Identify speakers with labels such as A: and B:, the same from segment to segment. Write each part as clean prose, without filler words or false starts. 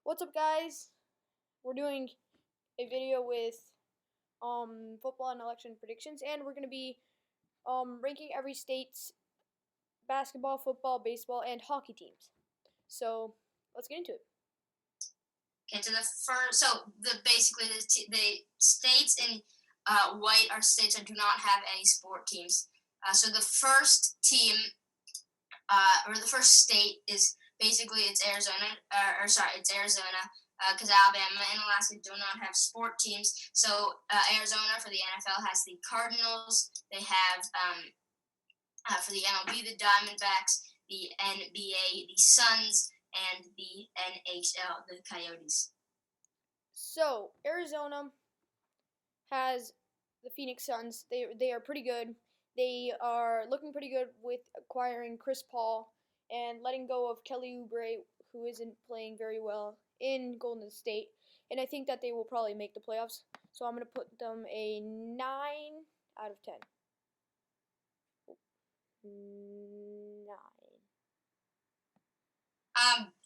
A: What's up, guys? We're doing a video with football and election predictions, and we're gonna be ranking every state's basketball, football, baseball, and hockey teams. So let's get into it.
B: Okay, basically the states in white are states that do not have any sport teams. So the first team, or the first state is basically it's Arizona, it's Arizona, because Alabama and Alaska do not have sport teams. So Arizona for the NFL has the Cardinals. They have for the MLB the Diamondbacks, the NBA the Suns, and the NHL the Coyotes.
A: So Arizona has the Phoenix Suns. They are pretty good. They are looking pretty good with acquiring Chris Paul and letting go of Kelly Oubre, who isn't playing very well in Golden State. And I think that they will probably make the playoffs. So I'm going to put them a 9 out of 10. 9.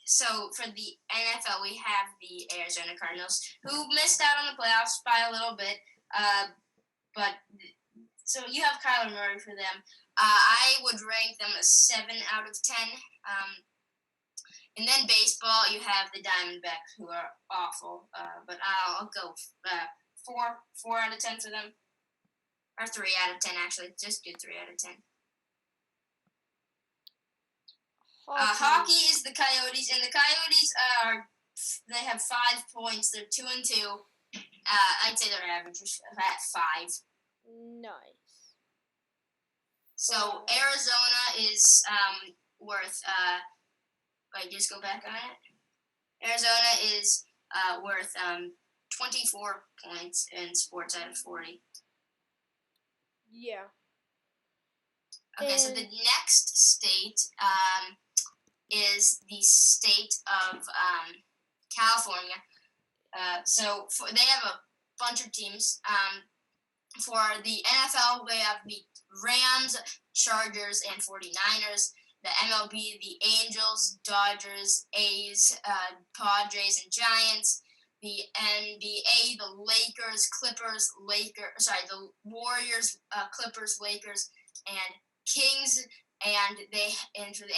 B: So for the NFL, we have the Arizona Cardinals, who missed out on the playoffs by a little bit. But so you have Kyler Murray for them. I would rank them a 7 out of 10. And then baseball, you have the Diamondbacks, who are awful. But I'll go 4 out of 10 for them, or 3 out of 10 actually. Just do 3 out of 10. Hockey is the Coyotes, and the Coyotes they have 5 points. They're 2-2. I'd say their average is at 5.
A: Nice.
B: So Arizona is worth. Wait, just go back on it. Arizona is worth 24 points in sports out of 40.
A: Yeah.
B: Okay, so the next state is the state of California. So they have a bunch of teams. For the NFL, they have the Rams, Chargers, and 49ers. The MLB, the Angels, Dodgers, A's, Padres, and Giants. The NBA, the Lakers, Clippers, the Warriors, Clippers, Lakers, and Kings. And for the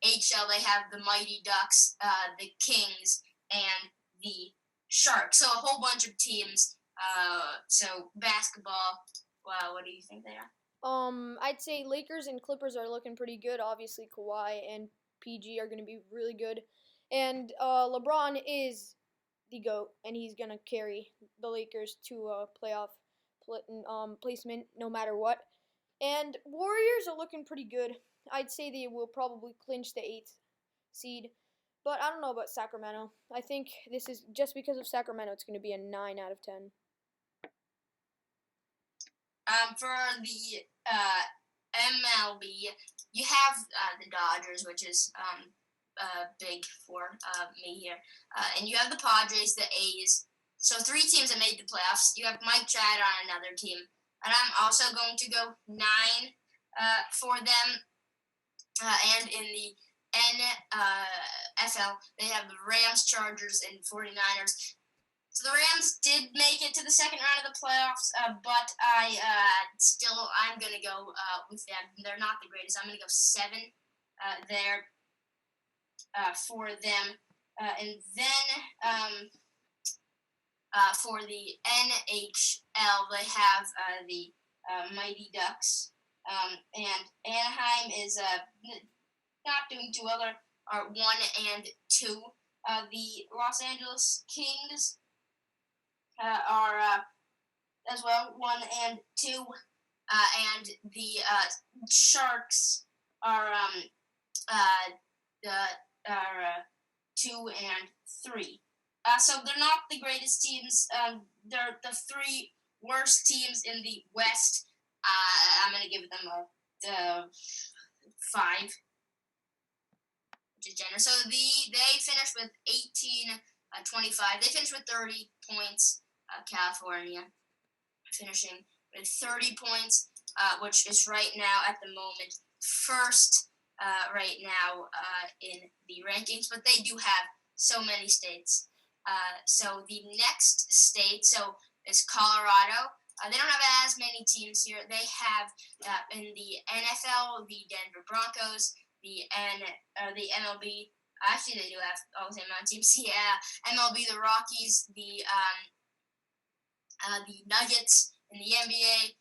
B: NHL, they have the Mighty Ducks, the Kings, and the Sharks. So a whole bunch of teams. So basketball. Wow, what do you think they are?
A: I'd say Lakers and Clippers are looking pretty good. Obviously, Kawhi and PG are going to be really good, and LeBron is the GOAT, and he's going to carry the Lakers to a playoff placement no matter what. And Warriors are looking pretty good. I'd say they will probably clinch the 8th seed, but I don't know about Sacramento. I think this is just because of Sacramento, it's going to be a 9 out of 10.
B: For the MLB, you have the Dodgers, which is big for me here. And you have the Padres, the A's. So 3 teams that made the playoffs. You have Mike Trout on another team. And I'm also going to go 9 for them. And in the NFL, they have the Rams, Chargers, and 49ers. So the Rams did make it to the second round of the playoffs, but I'm going to go with them. They're not the greatest. I'm going to go 7 there for them. And then for the NHL, they have the Mighty Ducks. And Anaheim is not doing too well. Are 1 and 2. The Los Angeles Kings are as well 1 and 2, and the Sharks are 2 and 3. So they're not the greatest teams. They're the 3 worst teams in the West. I'm gonna give them a 5, which is generous. So they finished with 18-25. They finished with 30 points. California finishing with 30 points, which is right now at the moment first right now in the rankings. But they do have so many states. So the next state is Colorado. They don't have as many teams here. They have in the NFL the Denver Broncos, the MLB. Actually, they do have all the same amount of teams. Yeah, MLB, the Rockies, the Nuggets in the NBA,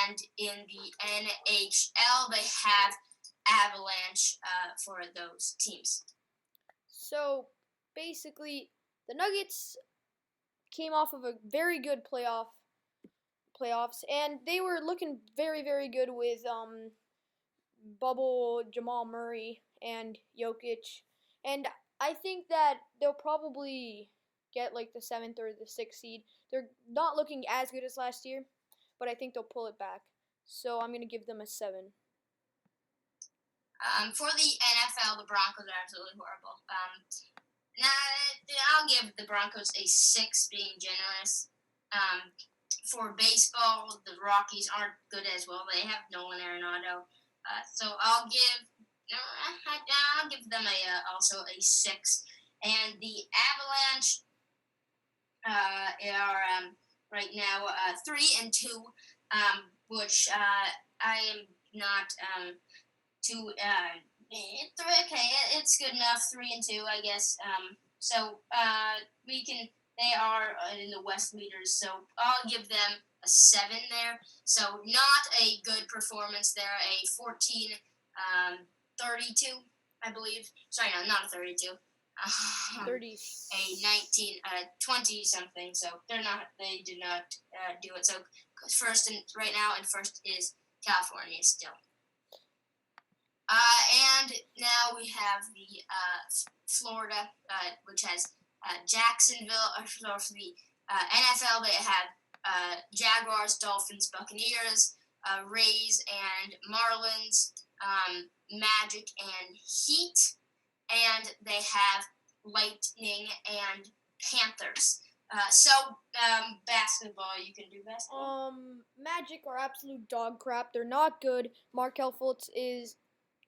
B: and in the NHL they have Avalanche for those teams.
A: So basically, the Nuggets came off of a very good playoffs, and they were looking very, very good with Bubble, Jamal Murray, and Jokic, and I think that they'll probably get like the 7th or the 6th seed. They're not looking as good as last year, but I think they'll pull it back. So I'm gonna give them a 7.
B: For the NFL, the Broncos are absolutely horrible. I'll give the Broncos a 6, being generous. For baseball, the Rockies aren't good as well. They have Nolan Arenado, so I'll give them also a 6. And the Avalanche are right now 3-2, which I am not too. It's good enough. 3-2, I guess. So we can. They are in the West leaders, so I'll give them a 7 there. So not a good performance there. A 14, 32, I believe. Sorry, no, not a 32.
A: 30.
B: A 19, 20 something. So they did not do it. So first right now, and first is California still. And now we have the Florida, which has Jacksonville. For the NFL, they have Jaguars, Dolphins, Buccaneers, Rays, and Marlins, Magic, and Heat. And they have Lightning and Panthers. Basketball, you can do basketball.
A: Magic are absolute dog crap. They're not good. Markelle Fultz is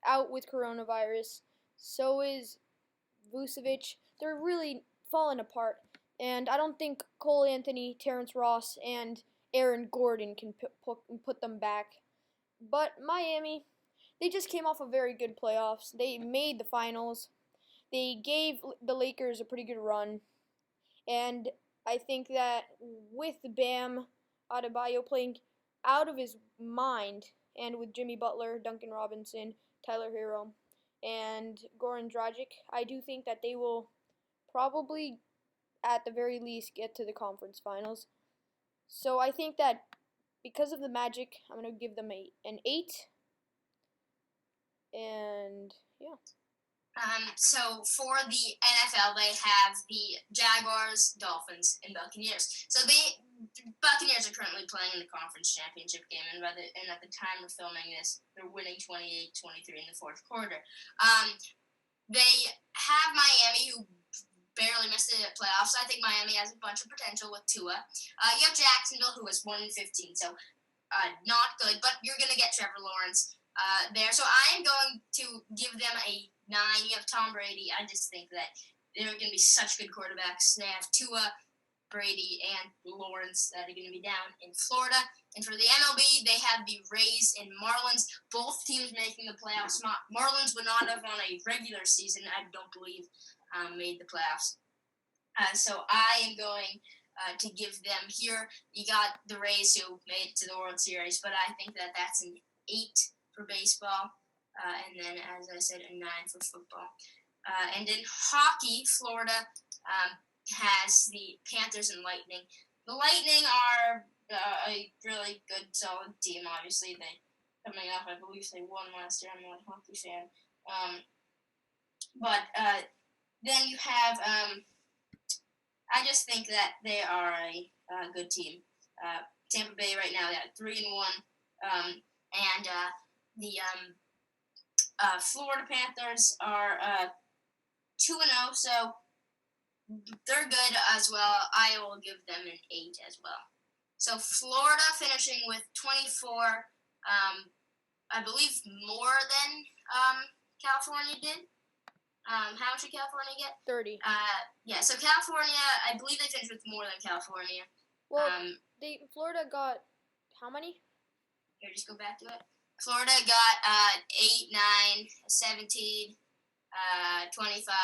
A: out with coronavirus. So is Vucevic. They're really falling apart. And I don't think Cole Anthony, Terrence Ross, and Aaron Gordon can put them back. But Miami, they just came off a very good playoffs. They made the finals. They gave the Lakers a pretty good run. And I think that with Bam Adebayo playing out of his mind, and with Jimmy Butler, Duncan Robinson, Tyler Hero, and Goran Dragic, I do think that they will probably, at the very least, get to the conference finals. So I think that because of the Magic, I'm going to give them an 8. And yeah.
B: So for the NFL, they have the Jaguars, Dolphins, and Buccaneers. So the Buccaneers are currently playing in the conference championship game, and at the time of filming this, they're winning 28-23 in the fourth quarter. They have Miami, who barely missed the playoffs. So I think Miami has a bunch of potential with Tua. You have Jacksonville, who is 1-15, so not good, but you're going to get Trevor Lawrence there. So I am going to give them a 9. You have Tom Brady. I just think that they're going to be such good quarterbacks. They have Tua, Brady, and Lawrence that are going to be down in Florida. And for the MLB, they have the Rays and Marlins, both teams making the playoffs. Marlins would not have on a regular season, I don't believe, made the playoffs. So I am going to give them here. You got the Rays, who made it to the World Series, but I think that that's an 8 for baseball. And then, as I said, a 9 for football. And in hockey, Florida has the Panthers and Lightning. The Lightning are a really good, solid team. Obviously, coming off, I believe they won last year. I'm not a hockey fan. But then you have, I just think that they are a good team. Tampa Bay right now, they're 3-1. And the Florida Panthers are 2-0, so they're good as well. I will give them an 8 as well. So Florida finishing with 24, I believe more than California did. How much did California get?
A: 30.
B: Yeah. So California, I believe they finished with more than California.
A: Well, Florida got how many?
B: Here, just go back to it. Florida got 8, 9, 17, 25.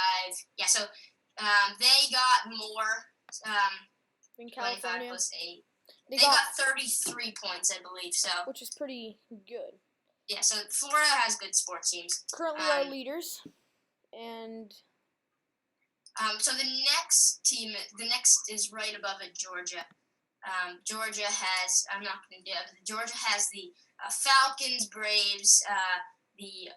B: Yeah. So they got more.
A: In California.
B: 25 plus 8. They got 33 points, I believe. So,
A: which is pretty good.
B: Yeah. So Florida has good sports teams.
A: Currently, our leaders, and
B: so the next is right above it, Georgia. Georgia has. I'm not going to do it. Georgia has the Falcons, Braves, the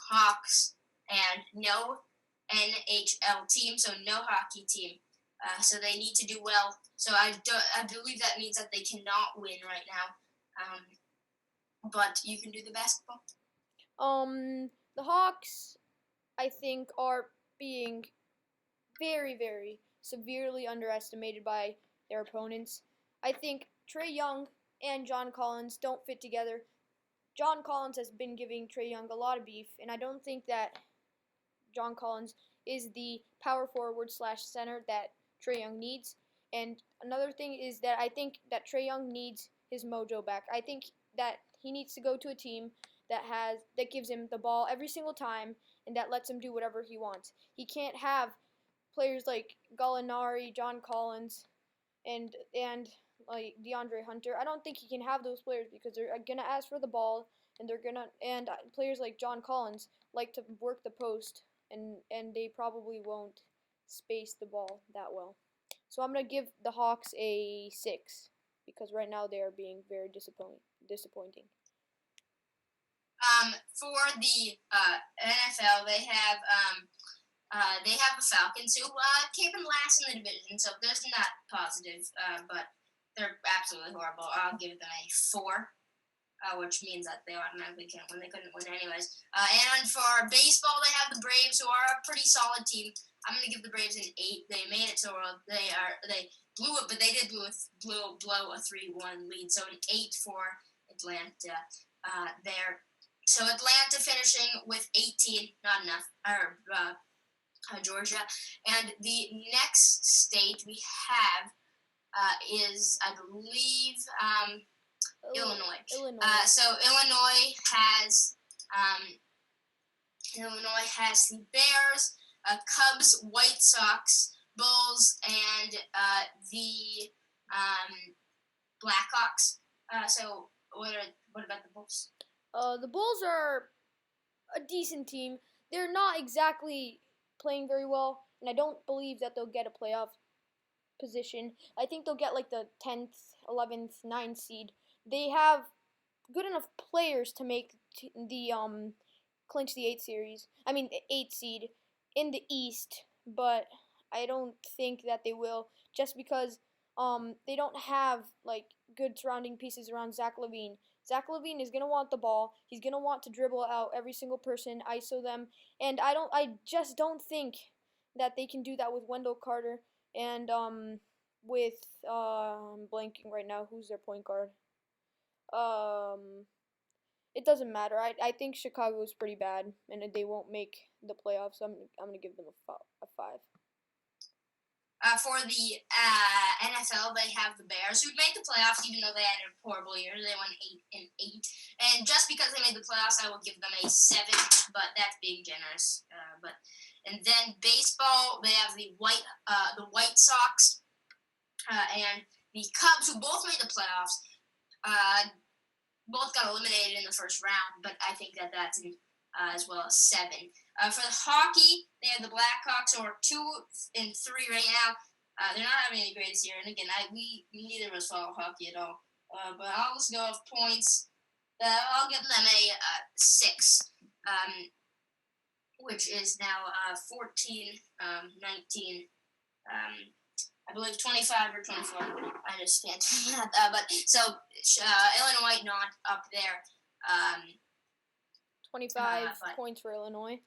B: Hawks, and no NHL team, so no hockey team. So they need to do well. So I believe that means that they cannot win right now. But you can do the basketball.
A: The Hawks, I think, are being very, very severely underestimated by their opponents. I think Trae Young and John Collins don't fit together. John Collins has been giving Trae Young a lot of beef, and I don't think that John Collins is the power forward / center that Trae Young needs. And another thing is that I think that Trae Young needs his mojo back. I think that he needs to go to a team that gives him the ball every single time and that lets him do whatever he wants. He can't have players like Gallinari, John Collins, and like DeAndre Hunter. I don't think he can have those players because they're gonna ask for the ball, and players like John Collins like to work the post, and they probably won't space the ball that well. So I'm gonna give the Hawks a 6 because right now they are being very disappointing.
B: For the NFL, they have the Falcons who came in last in the division, so there's not positive, but they're absolutely horrible. I'll give them a 4, which means that they automatically can't win. They couldn't win anyways. And for baseball, they have the Braves, who are a pretty solid team. I'm gonna give the Braves an 8. They made it so they blew it, but they did blow a 3-1 lead, so an 8 for Atlanta there. So Atlanta finishing with 18, not enough, or Georgia. And the next state we have is, I believe, Illinois. So Illinois has the Bears, Cubs, White Sox, Bulls, and the Blackhawks. So what about the Bulls?
A: The Bulls are a decent team. They're not exactly playing very well, and I don't believe that they'll get a playoff position. I think they'll get like the 10th, 11th, 9th seed. They have good enough players to make clinch the 8th seed in the East, but I don't think that they will, just because they don't have like good surrounding pieces around Zach LaVine. Zach LaVine is gonna want the ball. He's gonna want to dribble out every single person, ISO them, and I just don't think that they can do that with Wendell Carter and with I'm blanking right now. Who's their point guard? It doesn't matter. I think Chicago is pretty bad, and they won't make the playoffs. So I'm gonna give them a 5.
B: For the NFL, they have the Bears, who made the playoffs even though they had a horrible year. They won 8-8, and just because they made the playoffs, I will give them a 7. But that's being generous. And then baseball, they have the White Sox, and the Cubs, who both made the playoffs. Both got eliminated in the first round, but I think that that's as well as 7. For the hockey, they have the Blackhawks, who are 2-3 right now. They're not having any greatest year, and again, we neither of us follow hockey at all. But I'll just go off points. I'll give them a 6, which is now 14, 19. I believe 25 or 24. I just can't do that. But so Illinois not up there.
A: 25 points for Illinois.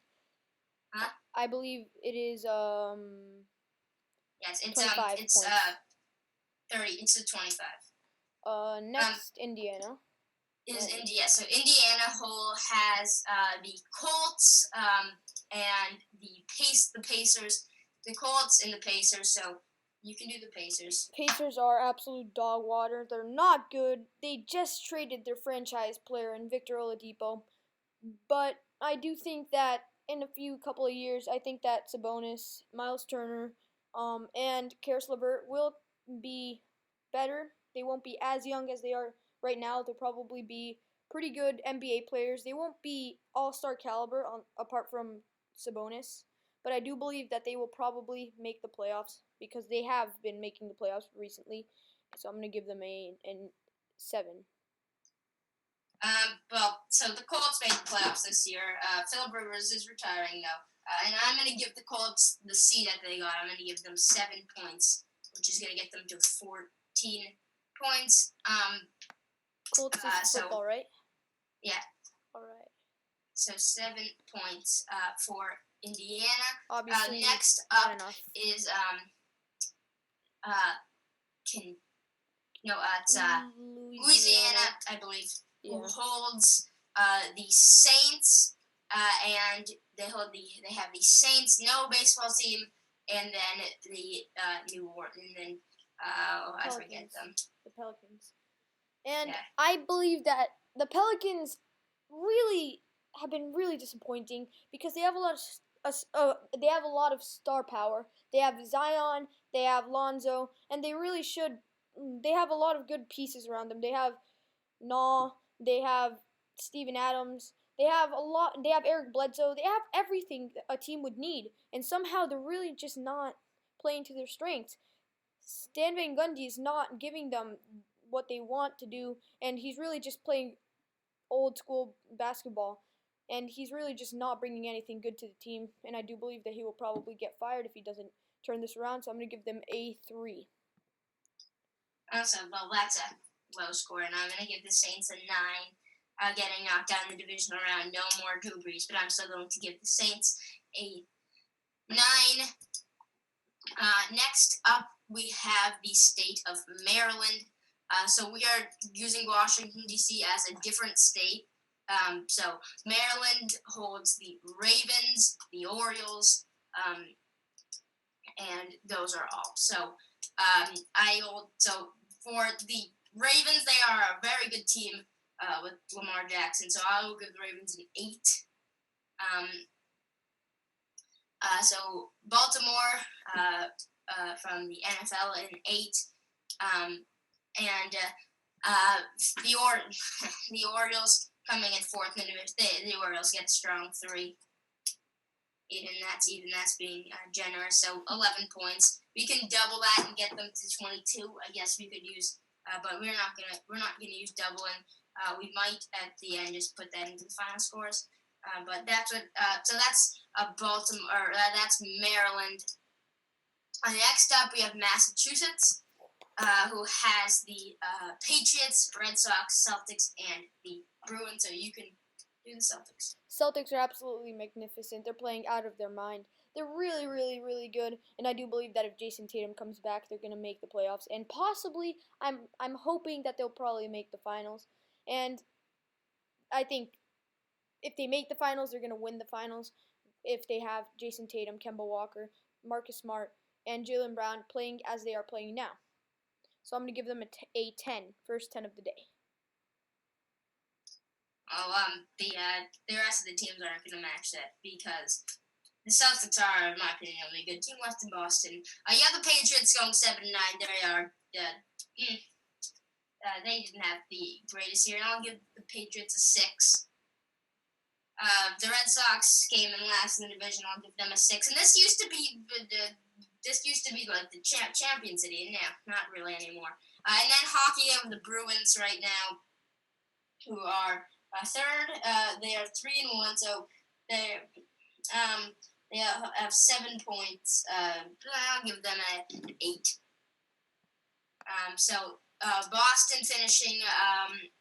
B: Huh?
A: I believe it is
B: Yes, it's
A: 25
B: it's
A: points.
B: 30. It's a 25.
A: Next, Indiana.
B: Is India. So Indiana has the Colts and the Pacers, the Colts, and the Pacers. So you can do the Pacers.
A: Pacers are absolute dog water. They're not good. They just traded their franchise player in Victor Oladipo. But I do think that in a couple of years, I think that Sabonis, Miles Turner, and Karis LeVert will be better. They won't be as young as they are right now. They'll probably be pretty good NBA players. They won't be all-star caliber apart from Sabonis. But I do believe that they will probably make the playoffs because they have been making the playoffs recently. So I'm going to give them a 7.
B: So the Colts made the playoffs this year. Philip Rivers is retiring now. And I'm going to give the Colts the seed that they got. I'm going to give them 7 points, which is going to get them to 14 points.
A: Colts is football, right?
B: Yeah.
A: All right.
B: So 7 points for Indiana.
A: Obviously,
B: next
A: not
B: up
A: enough.
B: is Louisiana, I believe, who holds the Saints, and they have the Saints, no baseball team, and then the New Orleans, and then I forget them.
A: The Pelicans. And I believe that the Pelicans really have been really disappointing because they have a lot of star power. They have Zion, they have Lonzo, and they really should. They have a lot of good pieces around them. They have they have Steven Adams, they have They have Eric Bledsoe. They have everything a team would need, and somehow they're really just not playing to their strengths. Stan Van Gundy is not giving them what they want to do, and he's really just playing old school basketball, and he's really just not bringing anything good to the team, and I do believe that he will probably get fired if he doesn't turn this around, so I'm going to give them a 3.
B: Awesome. Well, that's a low score, and I'm going to give the Saints a 9, getting knocked out in the divisional round. No more Drew Brees, but I'm still going to give the Saints a 9. Next up, we have the state of Maryland. So we are using Washington, D.C. as a different state. So Maryland holds the Ravens, the Orioles, and those are all. So for the Ravens, they are a very good team with Lamar Jackson. So I will give the Ravens an 8. So Baltimore from the NFL an 8. The Orioles coming in 4th in the division. The Orioles get a strong 3. That's being generous. So 11 points. We can double that and get them to 22. I guess we could use, but we're not gonna use doubling. We might at the end just put that into the final scores. But that's what. So that's Baltimore. That's Maryland. Next up, we have Massachusetts, who has the Patriots, Red Sox, Celtics, and the Bruins. So you can do the Celtics.
A: Celtics are absolutely magnificent. They're playing out of their mind. They're really, really, really good, and I do believe that if Jason Tatum comes back, they're going to make the playoffs. And possibly, I'm hoping that they'll probably make the finals. And I think if they make the finals, they're going to win the finals. If they have Jason Tatum, Kemba Walker, Marcus Smart, and Jaylen Brown playing as they are playing now. So I'm going to give them a 10, first 10 of the day.
B: The rest of the teams aren't going to match that because the Celtics are, in my opinion, the only good team left in Boston. You have the Patriots going 7-9. They didn't have the greatest year, and I'll give the Patriots a 6. The Red Sox came in last in the division. I'll give them a 6. And this used to be like the champion city, and now not really anymore. And then hockey, have the Bruins right now, who are third. They are 3-1, so they have 7 points. I'll give them an 8. Boston finishing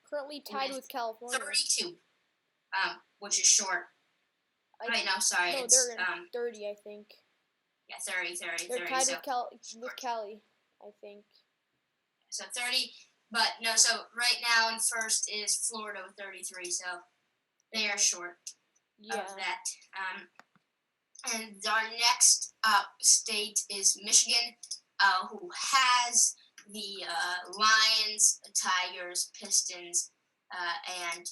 A: currently tied with California.
B: 32, which is short. No,
A: they're 30, I think.
B: Yeah, 30.
A: They're tied with Cali, I think.
B: So 30, but no. So right now in first is Florida with 33. So they are short of that. And our next state is Michigan, who has the Lions, Tigers, Pistons, and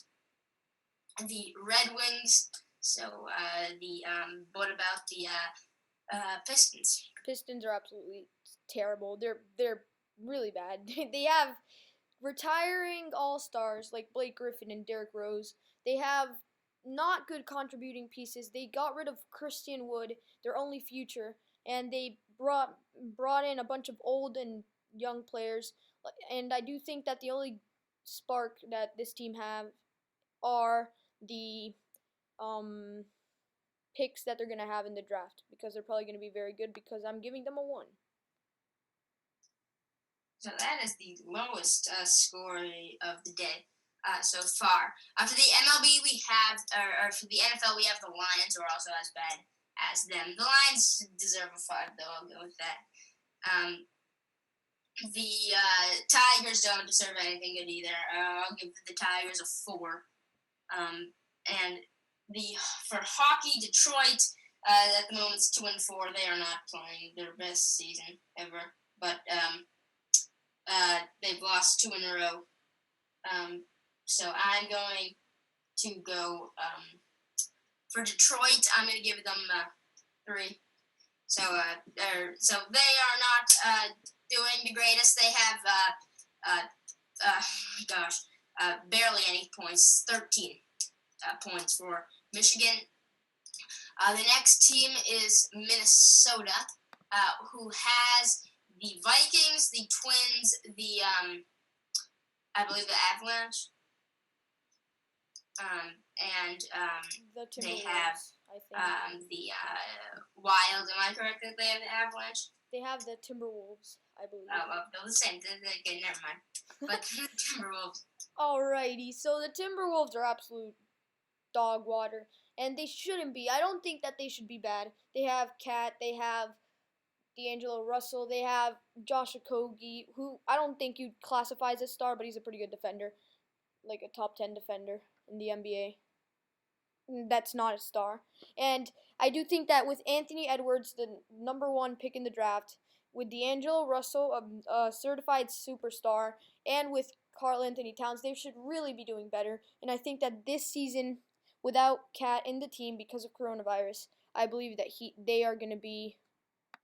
B: the Red Wings. So what about the Pistons?
A: Pistons are absolutely terrible. They're really bad. They have retiring all-stars like Blake Griffin and Derrick Rose. They have not good contributing pieces. They got rid of Christian Wood, their only future, and they brought in a bunch of old and young players. And I do think that the only spark that this team have are the um picks that they're going to have in the draft, because they're probably going to be very good, because I'm giving them a 1.
B: So that is the lowest score of the day so far. For the MLB, we have, or for the NFL, we have the Lions, who are also as bad as them. The Lions deserve a 5, though. I'll go with that. The Tigers don't deserve anything good either. I'll give the Tigers a 4. And for hockey, Detroit at the moment is 2-4. They are not playing their best season ever, but they've lost 2 in a row. So I'm going to go for Detroit. I'm going to give them 3. So they are not doing the greatest. They have barely any points. 13 points for Michigan. The next team is Minnesota, who has the Vikings, the Twins, the I believe the Avalanche, and they have the Wild. Am I correct that they have the Avalanche?
A: They have the Timberwolves, I believe.
B: Oh, they're the same. Okay, never mind. But the Timberwolves.
A: Alrighty, so the Timberwolves are absolute dog water, and they shouldn't be. I don't think that they should be bad. They have Cat, they have D'Angelo Russell, they have Josh Okogie, who I don't think you'd classify as a star, but he's a pretty good defender, like a top 10 defender in the NBA. That's not a star. And I do think that with Anthony Edwards, the number 1 pick in the draft, with D'Angelo Russell, a certified superstar, and with Karl Anthony Towns, they should really be doing better. And I think that this season, without Cat in the team because of coronavirus, I believe that they are going to be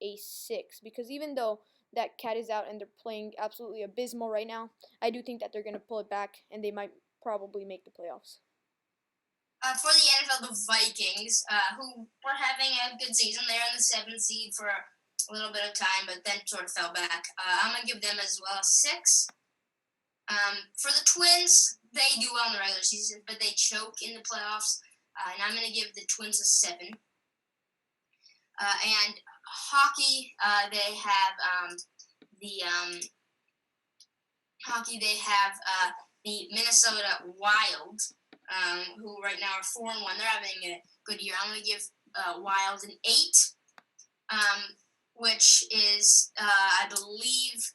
A: a 6. Because even though that Cat is out and they're playing absolutely abysmal right now, I do think that they're going to pull it back, and they might probably make the playoffs.
B: For the NFL, the Vikings, who were having a good season, they're in the 7th seed for a little bit of time, but then sort of fell back. I'm going to give them as well a 6. For the Twins, they do well in the regular season, but they choke in the playoffs, and I'm going to give the Twins a 7. And hockey, they have the Minnesota Wild, who right now are 4-1. They're having a good year. I'm going to give Wild an 8, which is, I believe,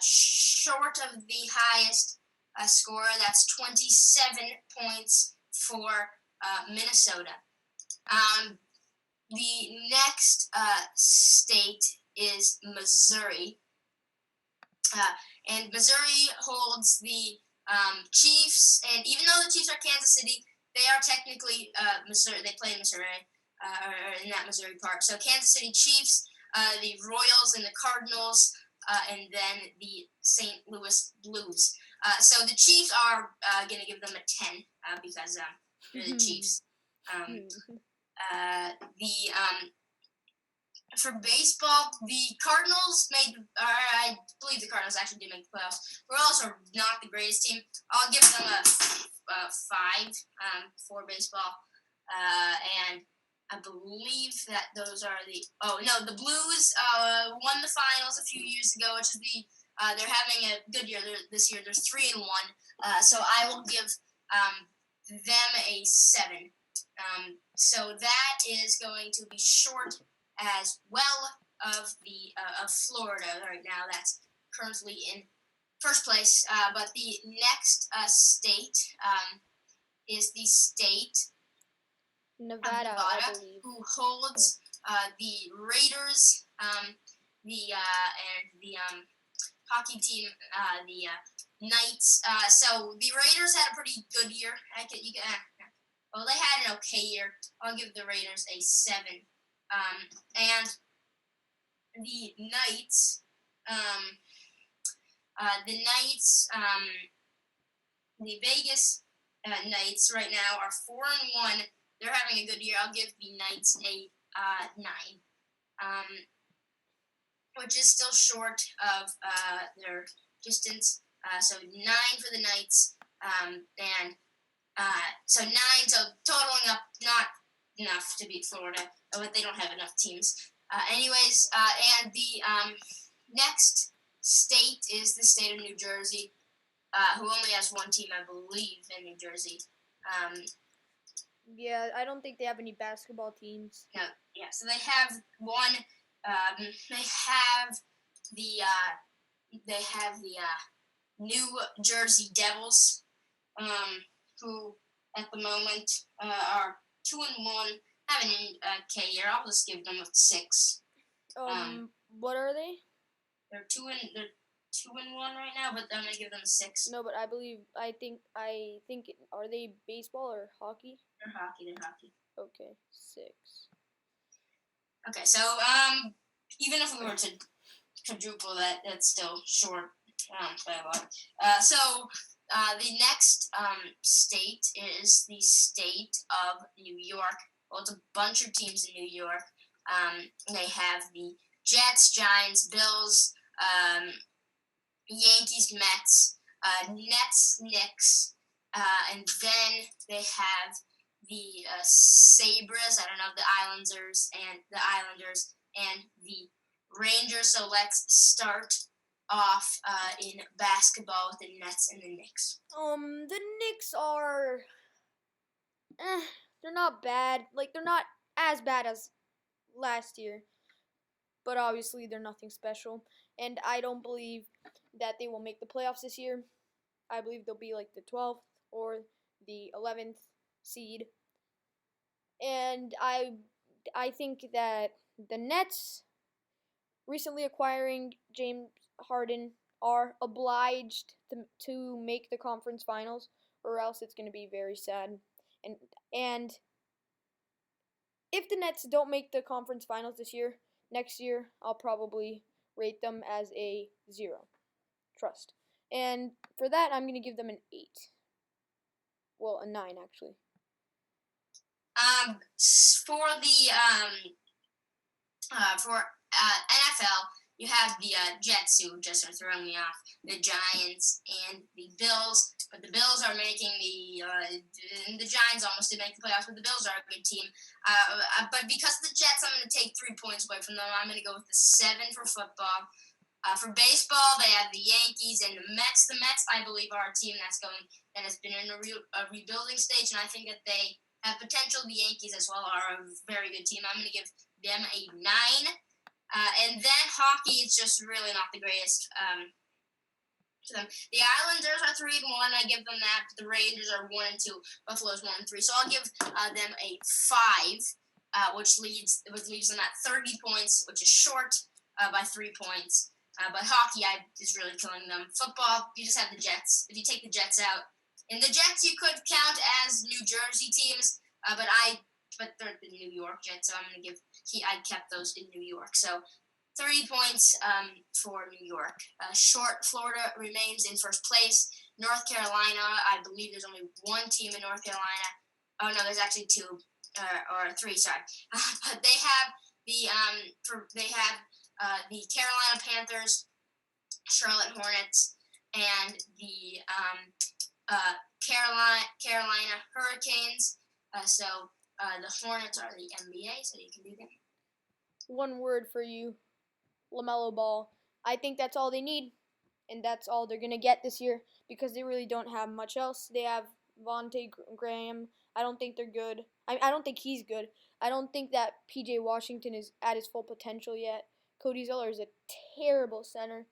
B: short of the highest score. That's 27 points for Minnesota. The next state is Missouri. And Missouri holds the Chiefs, and even though the Chiefs are Kansas City, they are technically Missouri. They play in Missouri, or in that Missouri part. So Kansas City Chiefs, the Royals, and the Cardinals, and then the St. Louis Blues. So the Chiefs are going to give them a 10 because they're the Chiefs. For baseball, the Cardinals I believe the Cardinals actually did make the playoffs. Royals are not the greatest team. I'll give them a 5 for baseball. And I believe that those are the Blues won the finals a few years ago, which is they're having a good year this year. They're 3-1. So I will give them a 7. So that is going to be short as well of Florida right now. That's currently in first place. But the next state is the state
A: Nevada, I believe.
B: who holds the Raiders, and the hockey team, the Knights. So the Raiders had a pretty good year. Well, they had an okay year. I'll give the Raiders a 7. And the Knights, the Vegas Knights right now are 4-1. They're having a good year. I'll give the Knights a 9, which is still short of their distance. So 9 for the Knights, and so 9. So totaling up, not enough to beat Florida, but they don't have enough teams. Anyways, and the next state is the state of New Jersey, who only has one team, I believe, in New Jersey.
A: Yeah, I don't think they have any basketball teams.
B: No, yeah. So they have one. They have the New Jersey Devils, who at the moment are 2-1, having an okay year. I'll just give them a 6.
A: What are they?
B: They're 2-1 right now, but I'm gonna give them a 6.
A: No, but I think are they baseball or hockey?
B: They're hockey.
A: Okay, 6.
B: Okay, so even if we were to quadruple that, that's still short by a lot. So the next state is the state of New York. Well, it's a bunch of teams in New York. They have the Jets, Giants, Bills, Yankees, Mets, Nets, Knicks, and then they have the Sabres. I don't know, the Islanders and the Rangers. So let's start off in basketball with the Nets and the Knicks.
A: The Knicks are, they're not bad. Like, they're not as bad as last year, but obviously they're nothing special. And I don't believe that they will make the playoffs this year. I believe they'll be like the 12th or the 11th seed. And I think that the Nets recently acquiring James Harden are obliged to make the conference finals, or else it's going to be very sad. And if the Nets don't make the conference finals this year, next year I'll probably rate them as a 0. Trust. And for that, I'm going to give them an 8. Well, a 9 actually.
B: For the NFL, you have the Jets, who just are throwing me off, the Giants, and the Bills. But the Bills are making the Giants almost did make the playoffs, but the Bills are a good team. But because of the Jets, I'm going to take 3 points away from them. I'm going to go with the 7 for football. For baseball, they have the Yankees and the Mets. The Mets, I believe, are a team that has been in a rebuilding stage, and I think that they have potential. The Yankees as well are a very good team. I'm going to give them a 9. And then hockey is just really not the greatest to them. The Islanders are 3-1. I give them that. The Rangers are 1-2. Buffalo's 1-3. So I'll give them a 5, which leaves them at 30 points, which is short by 3 points. But hockey is really killing them. Football, you just have the Jets. If you take the Jets out, and the Jets you could count as New Jersey teams, but they're the New York Jets, so I'm gonna give. I kept those in New York, so 30 points for New York. Short, Florida remains in first place. North Carolina, I believe there's only one team in North Carolina. Oh no, there's actually 2 or 3. Sorry, but they have the Carolina Panthers, Charlotte Hornets, and the Carolina Hurricanes. So the Hornets are the NBA, so you can do that.
A: One word for you, LaMelo Ball. I think that's all they need, and that's all they're going to get this year because they really don't have much else. They have Vontae Graham. I don't think they're good. I don't think he's good. I don't think that P.J. Washington is at his full potential yet. Cody Zeller is a terrible center.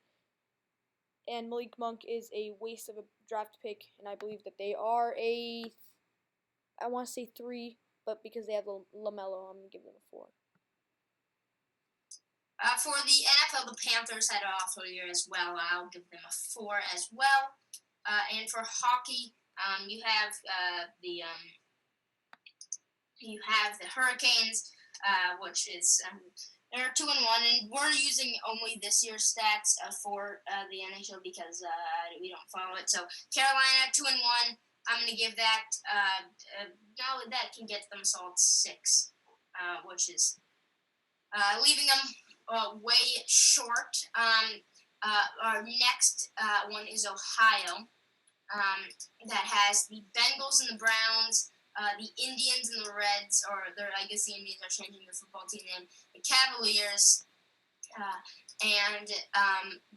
A: And Malik Monk is a waste of a draft pick. And I believe that they are I want to say 3 but because they have LaMelo, I'm gonna give them a 4.
B: For the NFL, the Panthers had an awful year as well. I'll give them a 4 as well. And for hockey, you have the Hurricanes, which is they're 2-1, and we're using only this year's stats for the NHL because we don't follow it. So Carolina 2-1. I'm gonna give that. Now that can get them a solid 6, which is leaving them way short. Our next one is Ohio. That has the Bengals and the Browns, the Indians and the Reds, or I guess the Indians are changing their football team name, the Cavaliers, and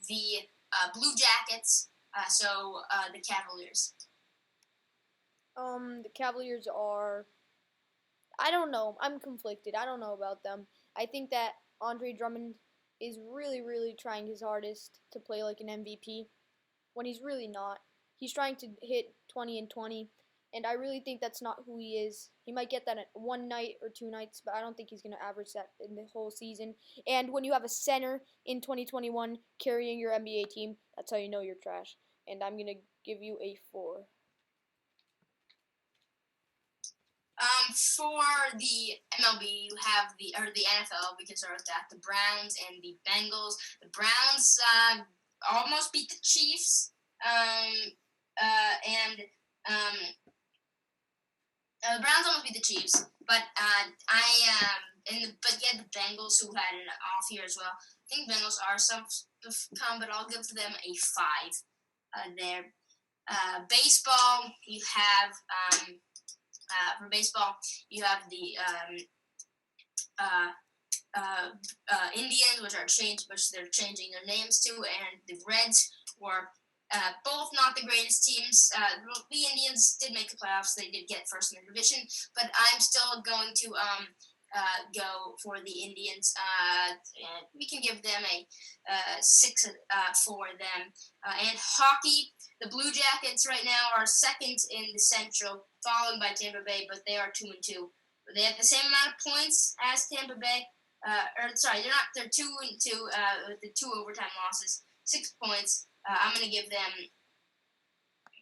B: the Blue Jackets. So the Cavaliers.
A: The Cavaliers are. I don't know. I'm conflicted. I don't know about them. I think that Andre Drummond is really, really trying his hardest to play like an MVP when he's really not. He's trying to hit 20 and 20, and I really think that's not who he is. He might get that at one night or 2 nights, but I don't think he's going to average that in the whole season. And when you have a center in 2021 carrying your NBA team, that's how you know you're trash. And I'm going to give you a 4.
B: For the MLB, you have the NFL because they're that the Browns and the Bengals. The Browns almost beat the Chiefs, and the Browns almost beat the Chiefs, but but yeah, the Bengals who had an off year as well. I think Bengals are some come, but I'll give them a 5. There, baseball, you have for baseball, you have the Indians, which they're changing their names to, and the Reds were both not the greatest teams. The Indians did make the playoffs; they did get first in their division, but I'm still going to go for the Indians. We can give them a 6 for them. And hockey, the Blue Jackets right now are second in the Central, followed by Tampa Bay, but they are 2-2. They have the same amount of points as Tampa Bay. They're not. They're 2-2 with the 2 overtime losses, 6 points. I'm gonna give them.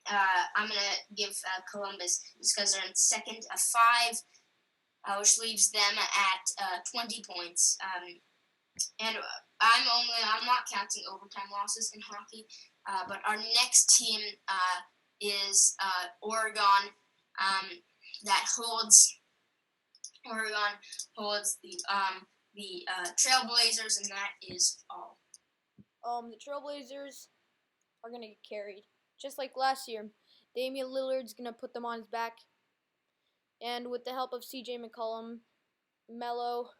B: I'm gonna give Columbus just because they're in second, a 5, which leaves them at 20 points. And I'm not counting overtime losses in hockey. But our next team is Oregon. Oregon holds the Trailblazers, and that is all.
A: The Trailblazers are gonna get carried, just like last year. Damian Lillard's gonna put them on his back, and with the help of C.J. McCollum, Melo,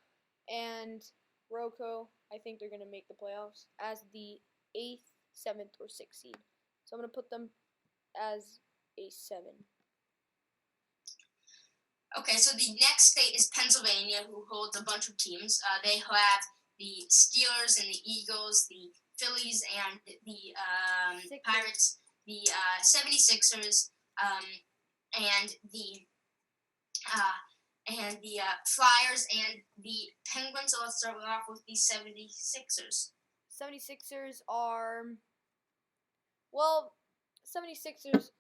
A: and Rocco, I think they're gonna make the playoffs as the 8th, 7th, or 6th seed. So I'm gonna put them as a 7.
B: Okay, so the next state is Pennsylvania, who holds a bunch of teams. They have the Steelers and the Eagles, the Phillies and the Pirates, the 76ers, and the Flyers and the Penguins. So let's start off with the 76ers.
A: 76ers are, well, 76ers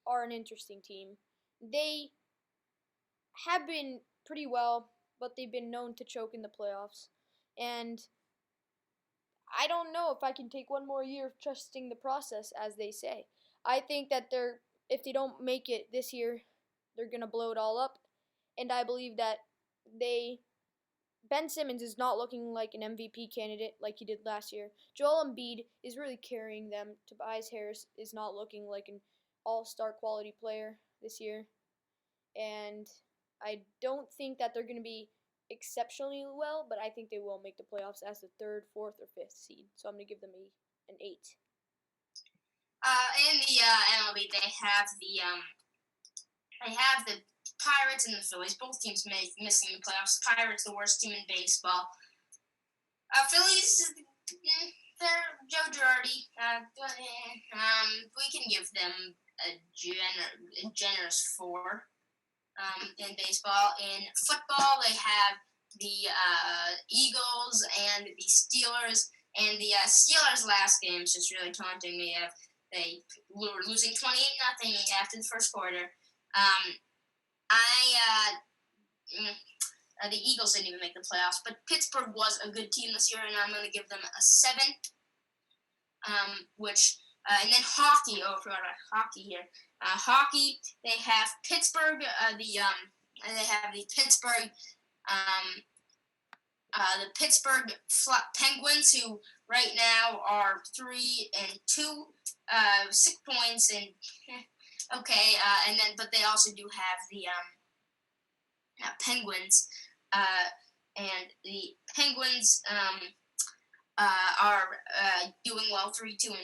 A: are an interesting team. They have been pretty well, but they've been known to choke in the playoffs. And I don't know if I can take one more year of trusting the process, as they say. I think that if they don't make it this year, they're going to blow it all up. And I believe that Ben Simmons is not looking like an MVP candidate like he did last year. Joel Embiid is really carrying them. Tobias Harris is not looking like an all-star quality player this year. And I don't think that they're going to be exceptionally well, but I think they will make the playoffs as the 3rd, 4th, or 5th seed. So I'm going to give them an 8.
B: In the MLB, they have the Pirates and the Phillies. Both teams missing the playoffs. Pirates, the worst team in baseball. Phillies, they're Joe Girardi. We can give them a generous 4. in baseball. In football, they have the Eagles and the Steelers. And the Steelers' last game is just really taunting me. They were losing 28-0 after the first quarter. The Eagles didn't even make the playoffs, but Pittsburgh was a good team this year, and I'm going to give them a 7. And then hockey. Oh, I forgot about hockey here. Hockey. They have Pittsburgh. They have the Pittsburgh. The Pittsburgh Penguins, who right now are 3-2, 6 points, and okay. But they also do have the Penguins, and the Penguins are doing well, 3-2-1,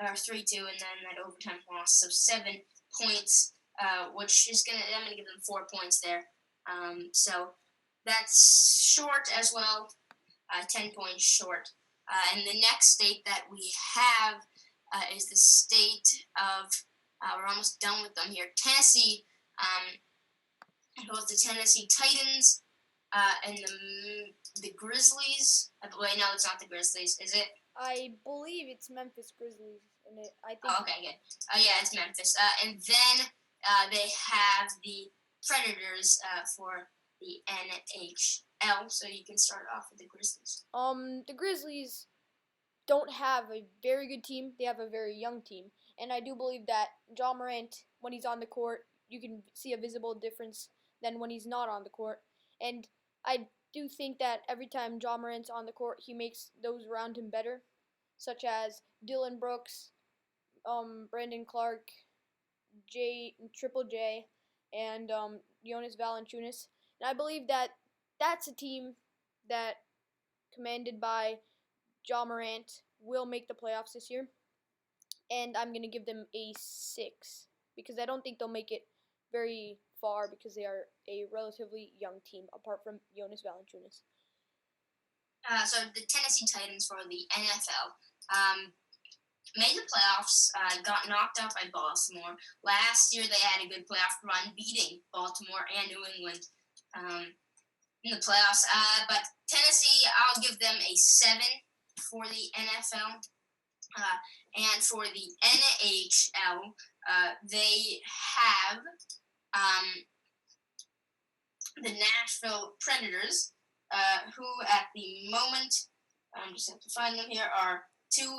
B: or 3-2, and then that overtime loss, so 7 points, which is I'm gonna give them 4 points there. So that's short as well, 10 points short. And the next state that we have is the state of, we're almost done with them here, Tennessee. Both the Tennessee Titans and the Grizzlies. Wait, no, it's not the Grizzlies, is it?
A: I believe it's Memphis Grizzlies. I think.
B: Oh, okay, good. Yeah, it's Memphis. And then they have the Predators for the NHL. So you can start off with the Grizzlies.
A: The Grizzlies don't have a very good team. They have a very young team, and I do believe that Ja Morant, when he's on the court, you can see a visible difference than when he's not on the court. And I do think that every time Ja Morant's on the court, he makes those around him better, such as Dylan Brooks, Brandon Clark, Triple J, and Jonas Valanciunas. And I believe that that's a team that, commanded by Ja Morant, will make the playoffs this year. And I'm going to give them a 6, because I don't think they'll make it very far, because they are a relatively young team, apart from Jonas Valanciunas.
B: So the Tennessee Titans for the NFL made the playoffs, got knocked out by Baltimore. Last year they had a good playoff run, beating Baltimore and New England in the playoffs. But Tennessee, I'll give them a 7 for the NFL. And for the NHL, they have the Nashville Predators, who at the moment, I just have to find them here, are 2-2.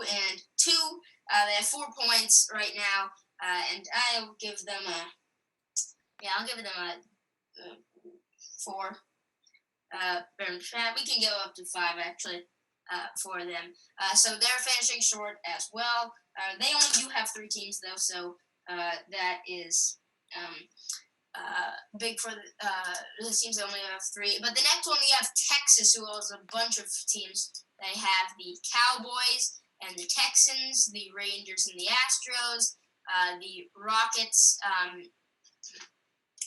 B: They have 4 points right now, and I'll give them a 4. We can go up to 5 actually for them. So they're finishing short as well. They only do have 3 teams though, so that is big for the teams that only have 3. But the next one we have Texas, who has a bunch of teams. They have the Cowboys and the Texans, the Rangers and the Astros, the Rockets,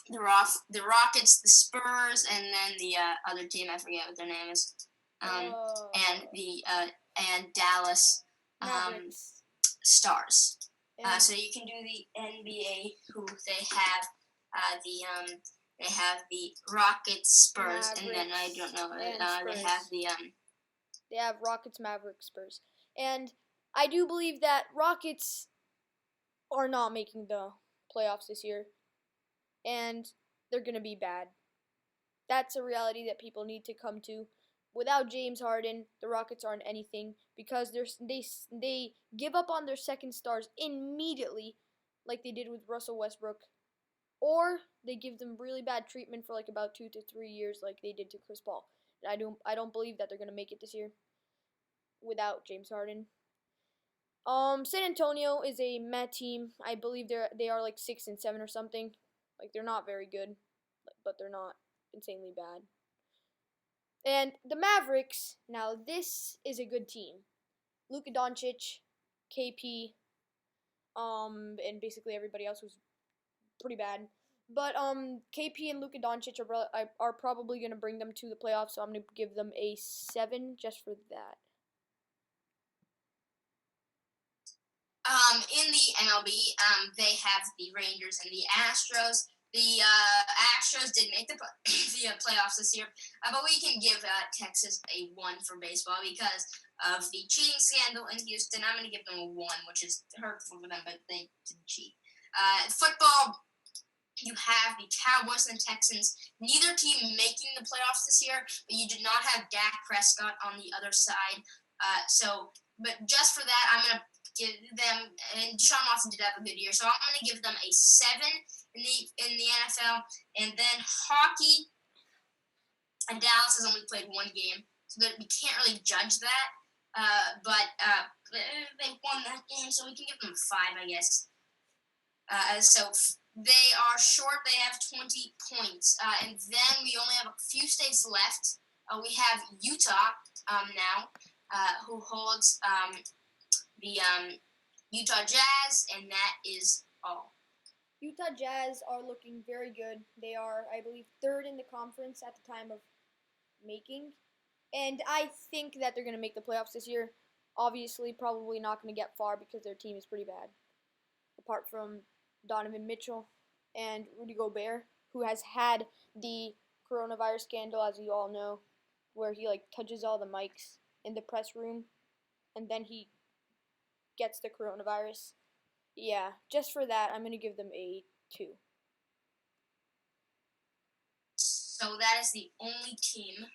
B: the Rockets, the Spurs, and then the other team, I forget what their name is, and Dallas Stars. So you can do the NBA, who they have they have the Rockets, Spurs,
A: Mavericks,
B: and then I don't know.
A: They have Rockets, Mavericks, Spurs, and I do believe that Rockets are not making the playoffs this year, and they're gonna be bad. That's a reality that people need to come to. Without James Harden, the Rockets aren't anything, because they give up on their second stars immediately, like they did with Russell Westbrook, or they give them really bad treatment for like about 2 to 3 years, like they did to Chris Paul. And I don't believe that they're gonna make it this year without James Harden. San Antonio is a meh team. I believe they are like 6-7 or something. Like, they're not very good, but they're not insanely bad. And the Mavericks, now this is a good team. Luka Doncic, KP, and basically everybody else was pretty bad. But KP and Luka Doncic are probably going to bring them to the playoffs, so I'm going to give them a 7 just for that.
B: In the MLB, they have the Rangers and the Astros. the Astros did make the playoffs this year, but we can give Texas a 1 for baseball because of the cheating scandal in Houston. I'm going to give them a 1, which is hurtful for them, but they didn't cheat. Football, you have the Cowboys and the Texans. Neither team making the playoffs this year, but you did not have Dak Prescott on the other side. But just for that, I'm going to give them, and Deshaun Watson did have a good year, so I'm going to give them a 7 in the NFL. And then hockey, and Dallas has only played 1 game, so that we can't really judge that. But they won that game, so we can give them a 5, I guess. So they are short. They have 20 points. And then we only have a few states left. We have Utah now, who holds the Utah Jazz, and that is all.
A: Utah Jazz are looking very good. They are, I believe, 3rd in the conference at the time of making. And I think that they're going to make the playoffs this year. Obviously, probably not going to get far because their team is pretty bad. Apart from Donovan Mitchell and Rudy Gobert, who has had the coronavirus scandal, as you all know, where he touches all the mics in the press room, and then he gets the coronavirus. Yeah, just for that, I'm going to give them a 2.
B: So that is the only team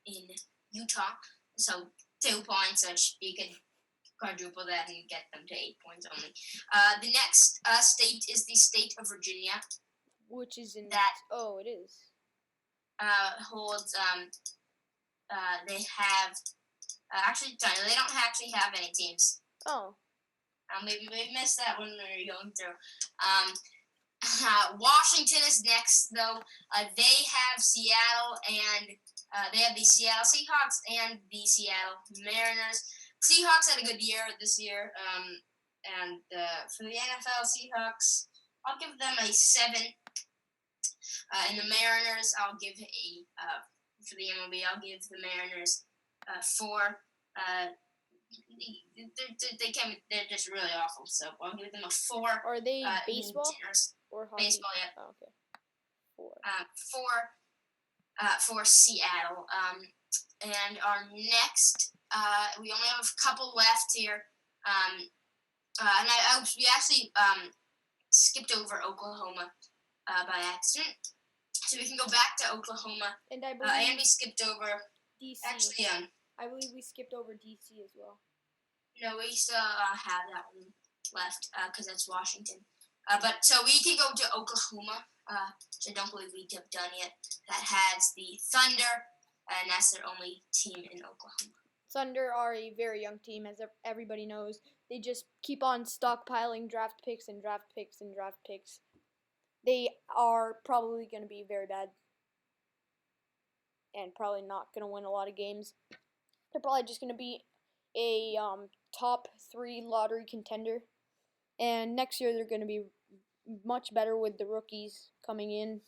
B: in Utah. So 2 points, which you could quadruple that and get them to 8 points only. The next state is the state of Virginia.
A: Which is in
B: that.
A: Oh, it is.
B: Holds. They have. Actually, they don't actually have any teams.
A: Oh.
B: Maybe we missed that when we were going through. Washington is next, though. They have Seattle, and they have the Seattle Seahawks and the Seattle Mariners. Seahawks had a good year this year, and for the NFL Seahawks, I'll give them a 7. And the Mariners, I'll give for the MLB, I'll give the Mariners 4. They're just really awful, so I'll give them a 4.
A: Are they baseball or hockey?
B: Baseball, yeah.
A: Oh, okay. 4.
B: 4 for Seattle. And our next, we only have a couple left here. And we actually skipped over Oklahoma by accident, so we can go back to Oklahoma.
A: And I believe
B: and we skipped over
A: DC.
B: Actually,
A: I believe we skipped over DC as well.
B: No, we still have that one left because that's Washington. But so we can go to Oklahoma, which I don't believe we have done yet. That has the Thunder, and that's their only team in Oklahoma.
A: Thunder are a very young team, as everybody knows. They just keep on stockpiling draft picks and draft picks and draft picks. They are probably going to be very bad and probably not going to win a lot of games. They're probably just going to be a top 3 lottery contender. And next year they're going to be much better with the rookies coming in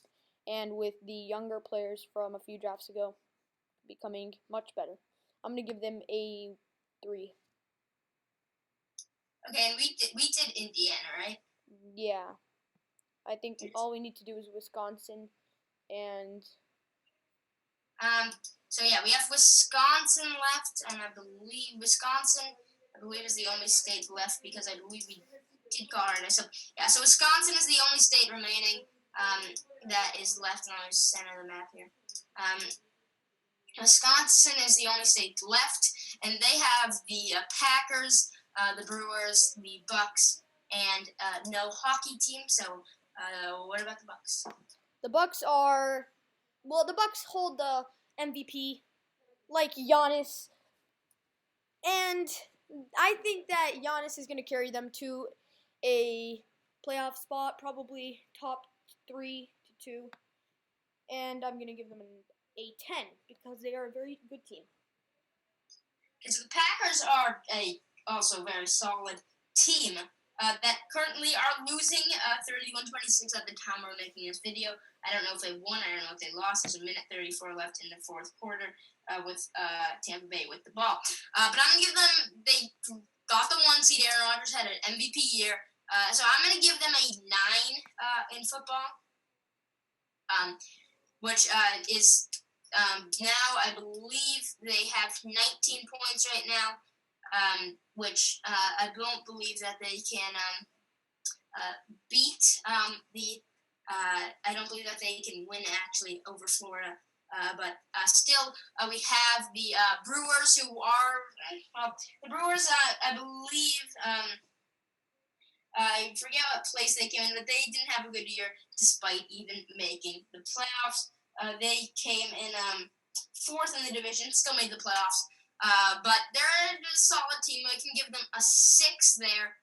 A: and with the younger players from a few drafts ago becoming much better. I'm going to give them a 3.
B: Okay, and we did Indiana, right?
A: Yeah. I think all we need to do is Wisconsin and...
B: So yeah, we have Wisconsin left, and I believe Wisconsin is the only state left because I believe we did Colorado. So yeah, so Wisconsin is the only state remaining that is left, and I'll center the map here. Wisconsin is the only state left, and they have the Packers, the Brewers, the Bucks, and no hockey team. So what about the Bucks?
A: The Bucks are... Well, the Bucks hold the MVP, like Giannis, and I think that Giannis is going to carry them to a playoff spot, probably top 3 to 2, and I'm going to give them a 10 because they are a very good team.
B: Okay, so the Packers are also very solid team that currently are losing 31-26 at the time we're making this video. I don't know if they won. I don't know if they lost. There's a minute 34 left in the fourth quarter with Tampa Bay with the ball. But I'm going to give them, they got the 1 seed. Aaron Rodgers had an MVP year. So I'm going to give them a 9 in football. which is now I believe they have 19 points right now, which I don't believe that they can beat the. I don't believe that they can win actually over Florida. But still, we have the Brewers, who are the Brewers. I believe. I forget what place they came in, but they didn't have a good year despite even making the playoffs. They came in fourth in the division, still made the playoffs. But they're a solid team. I can give them a 6 there,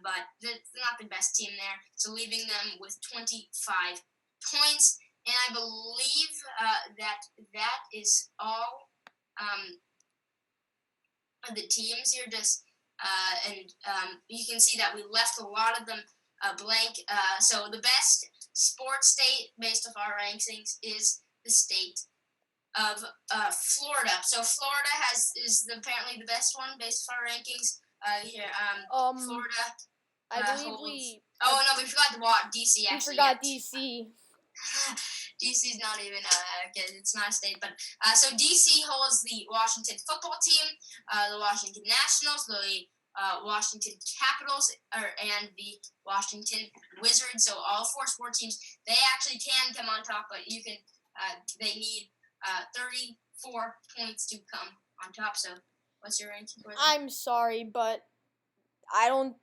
B: but they're not the best team there. So leaving them with 25 points. And I believe that is all of the teams here. You can see that we left a lot of them blank. So the best sports state based off our rankings is the state of Florida. So Florida is apparently the best one based off our rankings. Florida.
A: I believe
B: Oh no, we forgot the DC. Actually,
A: we forgot DC.
B: DC is not even it's not a state, but so DC holds the Washington football team, the Washington Nationals, the Washington Capitals, and the Washington Wizards. So all 4 sport teams, they actually can come on top, but they need 34 points to come on top. So what's your ranking for them?
A: I'm sorry, but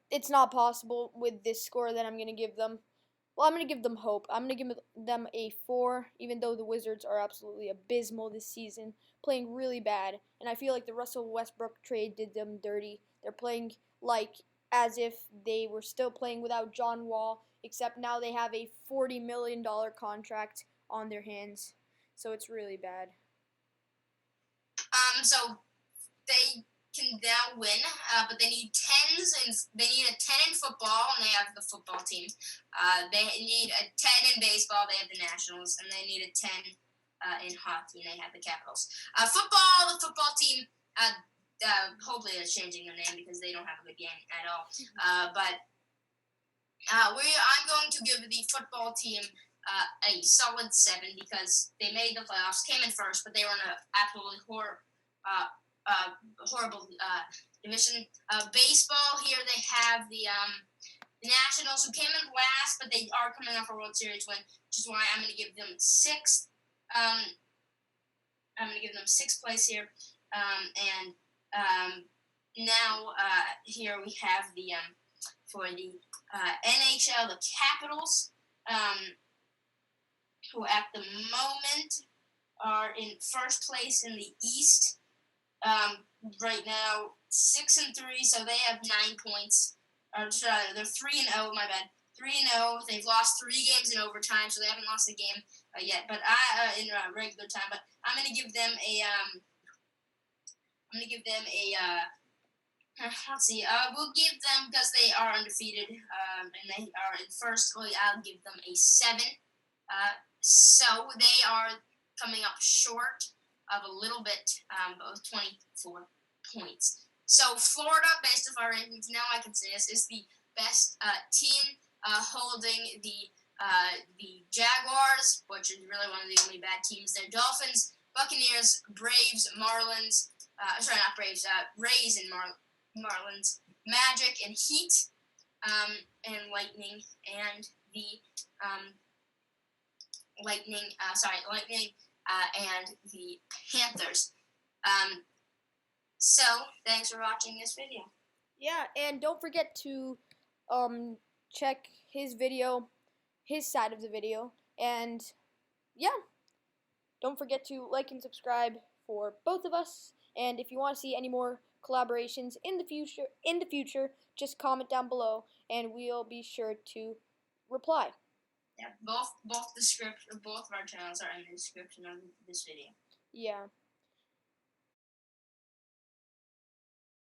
A: it's not possible with this score that I'm going to give them. Well, I'm going to give them hope. I'm going to give them a 4, even though the Wizards are absolutely abysmal this season, playing really bad. And I feel like the Russell Westbrook trade did them dirty. They're playing like as if they were still playing without John Wall, except now they have a $40 million contract on their hands. So it's really bad.
B: So they can now win, but they need 10s, and they need a 10 in football, and they have the football team. They need a 10 in baseball, they have the Nationals, and they need a 10 in hockey, and they have the Capitals. The football team, hopefully they're changing their name because they don't have a good game at all. But I'm going to give the football team a solid 7 because they made the playoffs, came in first, but they were in an absolutely horrible division. Baseball, here they have the Nationals, who came in last, but they are coming off a World Series win, which is why I'm going to give them 6th. I'm going to give them 6th place here. Now here we have the for the NHL, the Capitals, who at the moment are in first place in the East. Right now, 6-3, so they have 9 points. They're 3-0. My bad, 3-0. They've lost 3 games in overtime, so they haven't lost a game yet. But in regular time. But I'm gonna give them a. Let's see. We'll give them, because they are undefeated and they are in first. I'll give them a 7. So they are coming up short of a little bit, of 24 points. So Florida, based off our rankings, now I can say this is the best team, holding the Jaguars, which is really one of the only bad teams there. Dolphins, Buccaneers, Braves, Marlins. Not Braves. Rays and Marlins, Magic and Heat, and Lightning, and the Lightning and the Panthers. So, thanks for watching this video.
A: Yeah, and don't forget to check his side of the video, and yeah, don't forget to like and subscribe for both of us. And if you want to see any more collaborations in the future, just comment down below, and we'll be sure to reply.
B: Yeah, both of our channels are in the description of this video.
A: Yeah.